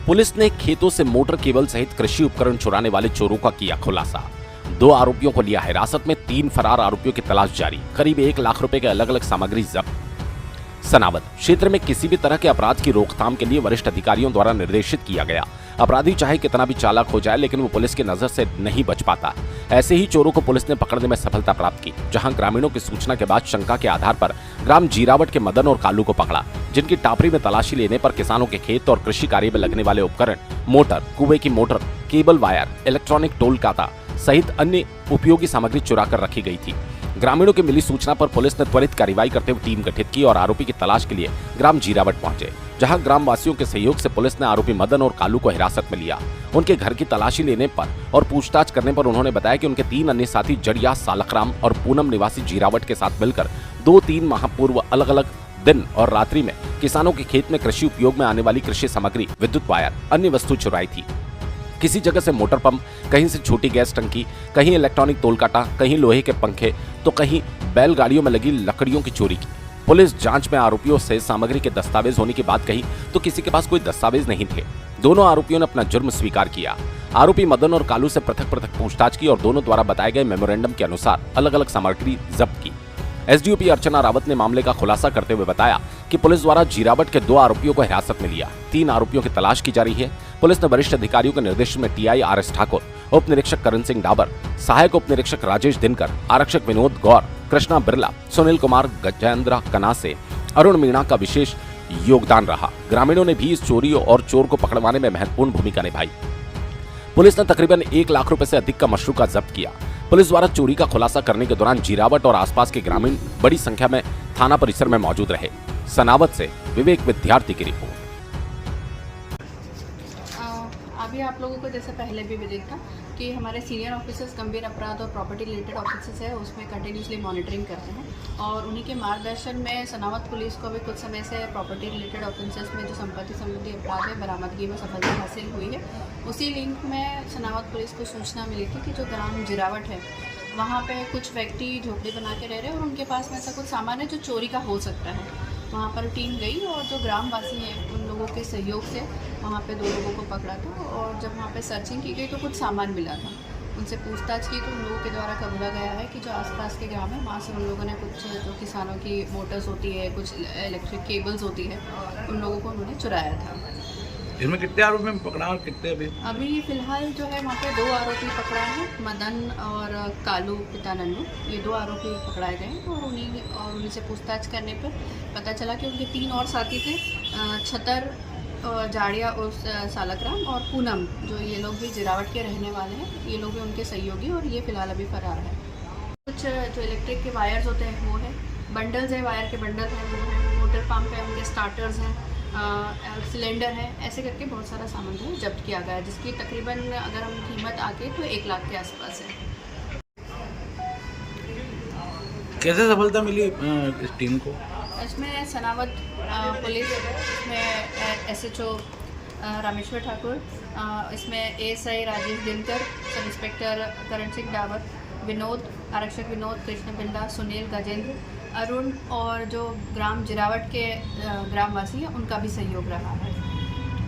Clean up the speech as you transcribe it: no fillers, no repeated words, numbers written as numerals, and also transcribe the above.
Police ने खेतों से मोटर केबल सहित कृषि उपकरण चुराने वाले चोरों का किया खुलासा। 2 आरोपियों को लिया हिरासत में, 3 फरार आरोपियों की तलाश जारी। करीब 1 लाख रुपए के अलग अलग सामग्री जब्त। सनावद क्षेत्र में किसी भी तरह के अपराध की रोकथाम के लिए वरिष्ठ अधिकारियों द्वारा निर्देशित किया गया। अपराधी चाहे कितना भी चालाक हो जाए, लेकिन वो पुलिस की नजर से नहीं बच पाता। ऐसे ही चोरों को पुलिस ने पकड़ने में सफलता प्राप्त की, जहां ग्रामीणों की सूचना के बाद शंका के आधार पर ग्राम जीरावट के मदन और कालू को पकड़ा, जिनकी टापरी में तलाशी लेने पर किसानों के खेत और कृषि कार्य में लगने वाले उपकरण, मोटर, कुएं की motor, cable wire, electronic toll काता सहित अन्य उपयोगी सामग्री चुरा कर रखी गई थी। ग्रामीणों की मिली सूचना पर पुलिस ने त्वरित कार्रवाई करते हुए टीम गठित की और आरोपी की तलाश के लिए ग्राम जीरावट पहुंचे, जहां ग्राम वासियों के सहयोग से पुलिस ने आरोपी मदन और कालू को हिरासत में लिया। उनके घर की तलाशी लेने पर और पूछताछ करने पर उन्होंने बताया कि उनके 3 अन्य साथी जड़िया, सालकराम और पूनम निवासी जीरावट के साथ मिलकर 2-3 माह पूर्व अलग अलग दिन और रात्रि में किसानों के खेत में कृषि उपयोग में आने वाली कृषि सामग्री, विद्युत वायर, अन्य वस्तु चुराई थी। किसी जगह से मोटर पंप, कहीं से छोटी गैस टंकी, कहीं इलेक्ट्रॉनिक तोल काटा, कहीं लोहे के पंखे तो कहीं बैलगाड़ियों में लगी लकड़ियों की चोरी की। पुलिस जांच में आरोपियों से सामग्री के दस्तावेज होने की बात कही तो किसी के पास कोई दस्तावेज नहीं थे। दोनों आरोपियों ने अपना जुर्म स्वीकार किया। आरोपी मदन और कालू से पृथक पृथक पूछताछ की और दोनों द्वारा बताए गए मेमोरेंडम के अनुसार अलग अलग सामग्री जब्त की। एसडीओपी अर्चना रावत ने मामले का खुलासा करते हुए बताया कि पुलिस द्वारा जीरावट के 2 आरोपियों को हिरासत में लिया। 3 आरोपियों की तलाश की जा रही है। पुलिस ने वरिष्ठ अधिकारियों के निर्देशन में टीआई आरएस ठाकुर, उप निरीक्षक करण सिंह डाबर, सहायक उप निरीक्षक राजेश दिनकर, आरक्षक विनोद गौर, कृष्णा बिरला, सुनील कुमार गजेंद्र कनासे, अरुण मीणा का विशेष योगदान रहा। ग्रामीणों ने भी इस चोरी और चोर को पकड़वाने में महत्वपूर्ण भूमिका निभाई। पुलिस ने तकरीबन 1 लाख रुपए से अधिक का मशरूका जब्त किया। पुलिस द्वारा चोरी का खुलासा करने के दौरान जीरावट और आसपास के ग्रामीण बड़ी संख्या में थाना परिसर में मौजूद रहे। सनावद से विवेक विद्यार्थी की रिपोर्ट। अभी आप लोगों को जैसे पहले भी विदित था कि हमारे सीनियर ऑफिसर्स गंभीर अपराध और प्रॉपर्टी रिलेटेड ऑफिसर्स है, उसमें कंटिन्यूसली मॉनिटरिंग करते हैं और उन्हीं के मार्गदर्शन में सनावद पुलिस को भी कुछ समय से प्रॉपर्टी रिलेटेड ऑफेंसेस में जो संपत्ति संबंधी अपराध है बरामदगी में सफलता हासिल हुई है। उसी लिंक में सनावद पुलिस को सूचना मिली थी कि जो ग्राम जीरावट है वहाँ पे कुछ व्यक्ति झोपड़ी बना के रह रहे हैं और उनके पास में ऐसा कुछ सामान है जो चोरी का हो सकता है। वहाँ पर टीम गई और जो ग्रामवासी हैं उन लोगों के सहयोग से वहाँ पे 2 लोगों को पकड़ा था और जब वहाँ पे सर्चिंग की गई तो कुछ सामान मिला था। उनसे पूछताछ की तो उन लोगों के द्वारा कबूला गया है कि जो आसपास के ग्राम है वहाँ से उन लोगों ने कुछ जो किसानों की मोटर्स होती है, कुछ इलेक्ट्रिक केबल्स होती है, उन लोगों को उन्होंने चुराया था। इसमें कितने आरोपी में पकड़ा और कितने अभी फिलहाल जो है वहाँ पे 2 आरोपी पकड़ा है, मदन और कालू पिता नन्नू, ये 2 आरोपी पकड़ाए गए हैं और उन्हीं से पूछताछ करने पर पता चला कि उनके 3 और साथी थे, छतर, जाड़िया और सालकराम और पूनम, जो ये लोग भी जीरावट के रहने वाले हैं। ये लोग भी उनके सहयोगी और ये फिलहाल अभी फरार है। कुछ जो इलेक्ट्रिक के वायर्स होते हैं वो है, बंडल्स है, वायर के बंडल हैं वो है, मोटर पंप है, उनके स्टार्टर्स हैं, सिलेंडर है, ऐसे करके बहुत सारा सामान जो है जब्त किया गया है, जिसकी तकरीबन अगर हम कीमत आके तो 1 लाख के आसपास है। कैसे सफलता मिली इस टीम को? इसमें सनावद पुलिस, इसमें एसएचओ रामेश्वर ठाकुर, इसमें ASI Rajesh Dinkar, sub inspector Karan Singh Dabar, Vinod, आरक्षक विनोद, कृष्ण बिरला, सुनील गजेंद्र, अरुण और जो ग्राम जीरावट के ग्रामवासी हैं उनका भी सहयोग रहा है।